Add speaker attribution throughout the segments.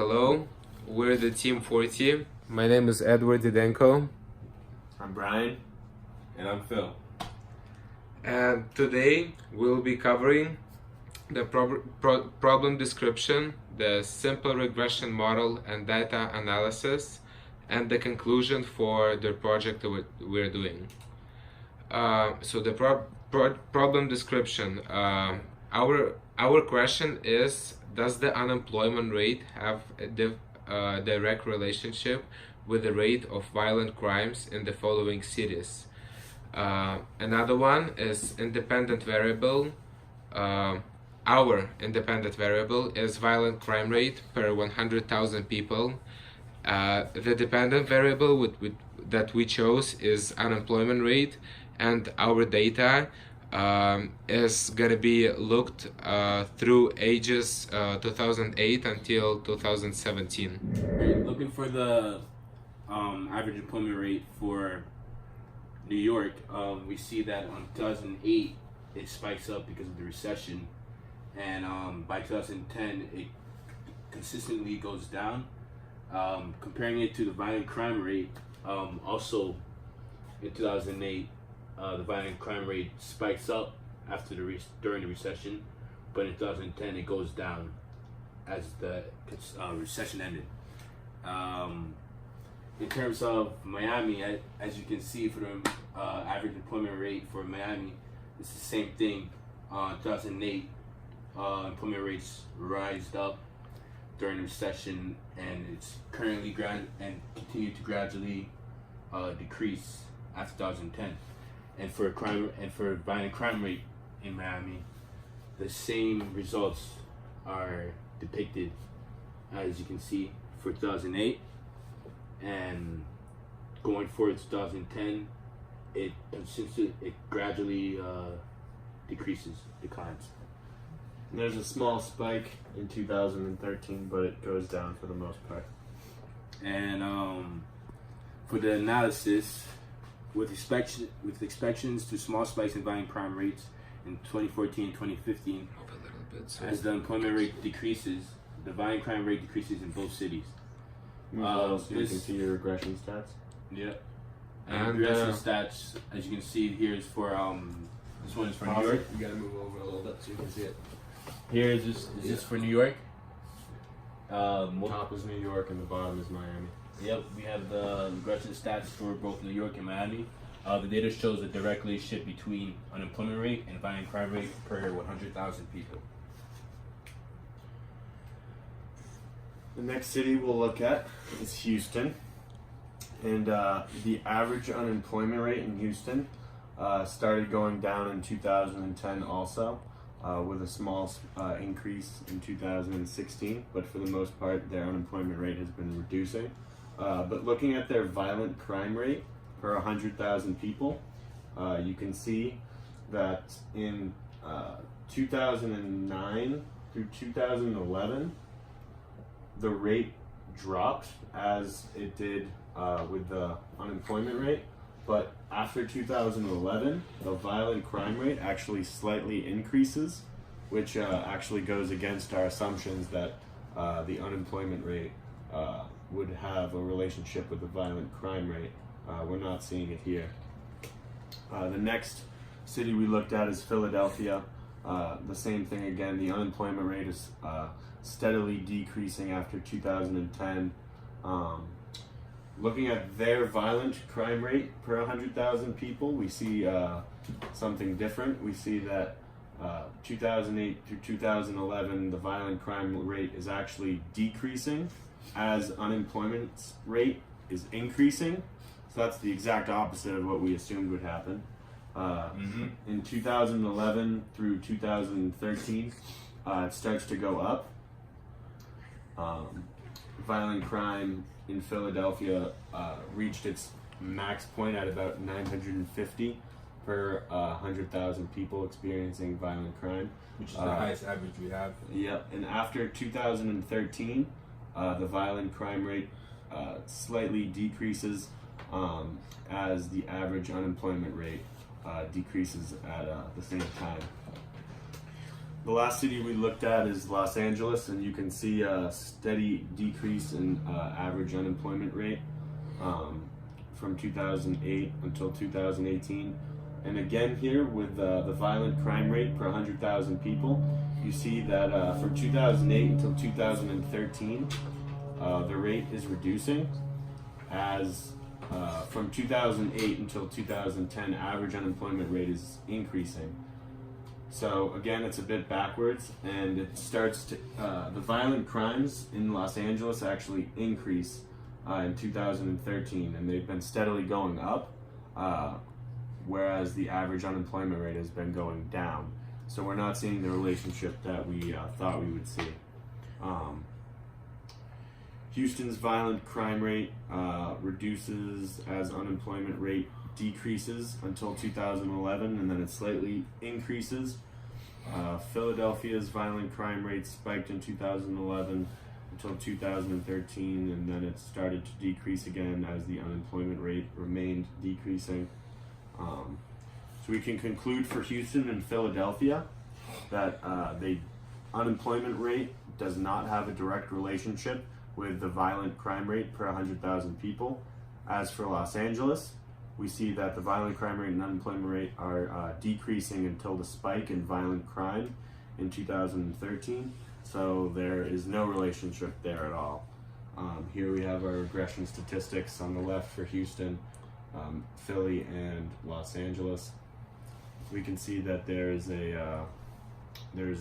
Speaker 1: Hello, we're the Team 40. My name is Edward Didenko.
Speaker 2: I'm Brian.
Speaker 3: And I'm Phil.
Speaker 1: And today we'll be covering the problem description, the simple regression model and data analysis, and the conclusion for the project that we're doing. So the problem description, our question is, does the unemployment rate have a direct relationship with the rate of violent crimes in the following cities? Another one is independent variable. Our independent variable is violent crime rate per 100,000 people. The dependent variable that we chose is unemployment rate, and our data is gonna be looked through ages 2008 until 2017.
Speaker 2: Looking for the average employment rate for New York, we see that on 2008 it spikes up because of the recession, and by 2010 it consistently goes down. Comparing it to the violent crime rate, also in 2008 the violent crime rate spikes up after during the recession, but in 2010 it goes down as the recession ended. In terms of Miami, as you can see, for the average employment rate for Miami, it's the same thing. 2008 employment rates rised up during the recession, and it's currently continue to gradually decrease after 2010. And for violent crime rate in Miami, the same results are depicted, as you can see, for 2008, and going forward to 2010, it gradually declines.
Speaker 3: There's a small spike in 2013, but it goes down for the most part.
Speaker 2: And for the analysis, with expectations to small spikes in violent crime rates in 2014 and 2015, as the employment rate decreases, the violent crime rate decreases in both cities.
Speaker 3: So you can see your regression stats.
Speaker 2: Yeah. And regression stats, as you can see here, is for this one is for New York.
Speaker 3: You gotta move over a little bit so you can see it.
Speaker 2: Here is just for New York.
Speaker 3: Top is New York and the bottom is Miami.
Speaker 2: Yep, we have the regression stats for both New York and Miami. The data shows a direct relationship between unemployment rate and violent crime rate per 100,000 people.
Speaker 3: The next city we'll look at is Houston, and the average unemployment rate in Houston started going down in 2010 also, with a small increase in 2016, but for the most part their unemployment rate has been reducing. But looking at their violent crime rate per 100,000 people, you can see that in 2009 through 2011, the rate dropped as it did with the unemployment rate. But after 2011, the violent crime rate actually slightly increases, which actually goes against our assumptions that the unemployment rate would have a relationship with the violent crime rate. We're not seeing it here. The next city we looked at is Philadelphia. The same thing again, the unemployment rate is steadily decreasing after 2010. Looking at their violent crime rate per 100,000 people, we see something different. We see that 2008 through 2011, the violent crime rate is actually decreasing as unemployment rate is increasing. So that's the exact opposite of what we assumed would happen. In 2011 through 2013, it starts to go up. Violent crime in Philadelphia reached its max point at about 950 per 100,000 people experiencing violent crime,
Speaker 2: Which is the highest average we have.
Speaker 3: Yep, and after 2013, the violent crime rate slightly decreases as the average unemployment rate decreases at the same time. The last city we looked at is Los Angeles, and you can see a steady decrease in average unemployment rate from 2008 until 2018. And again here with the violent crime rate per 100,000 people, you see that from 2008 until 2013, the rate is reducing as from 2008 until 2010, average unemployment rate is increasing. So again, it's a bit backwards, and it starts to, the violent crimes in Los Angeles actually increase in 2013, and they've been steadily going up, whereas the average unemployment rate has been going down. So we're not seeing the relationship that we thought we would see. Houston's violent crime rate reduces as unemployment rate decreases until 2011, and then it slightly increases. Philadelphia's violent crime rate spiked in 2011 until 2013, and then it started to decrease again as the unemployment rate remained decreasing. So we can conclude for Houston and Philadelphia that the unemployment rate does not have a direct relationship with the violent crime rate per 100,000 people. As for Los Angeles, we see that the violent crime rate and unemployment rate are decreasing until the spike in violent crime in 2013. So there is no relationship there at all. Here we have our regression statistics on the left for Houston, Philly, and Los Angeles. We can see that there is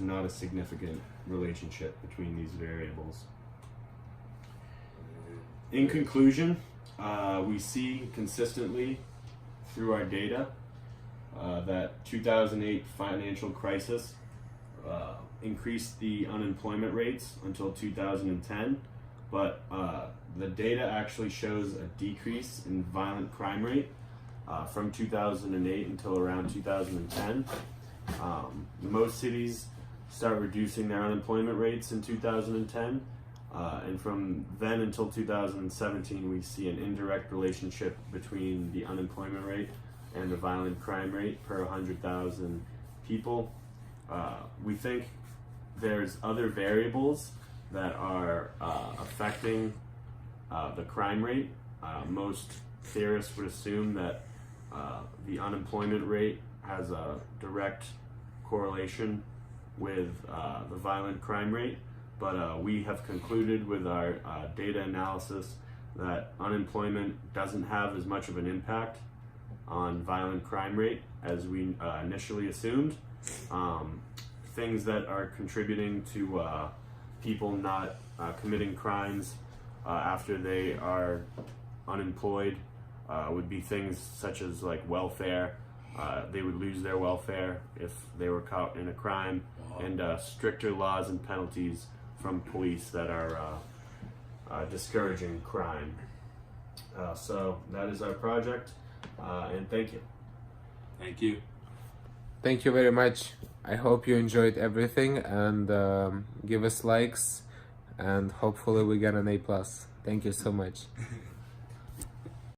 Speaker 3: not a significant relationship between these variables. In conclusion, we see consistently through our data that 2008 financial crisis increased the unemployment rates until 2010, but the data actually shows a decrease in violent crime rate from 2008 until around 2010. Most cities start reducing their unemployment rates in 2010. And from then until 2017, we see an indirect relationship between the unemployment rate and the violent crime rate per 100,000 people. We think there's other variables that are affecting the crime rate. Most theorists would assume that the unemployment rate has a direct correlation with the violent crime rate. But we have concluded with our data analysis that unemployment doesn't have as much of an impact on violent crime rate as we initially assumed. Things that are contributing to people not committing crimes after they are unemployed would be things such as like welfare. They would lose their welfare if they were caught in a crime, and stricter laws and penalties from police that are discouraging crime. So that is our project, and thank you.
Speaker 2: Thank you.
Speaker 1: Thank you very much. I hope you enjoyed everything, and give us likes, and hopefully we get an A+. Thank you so much.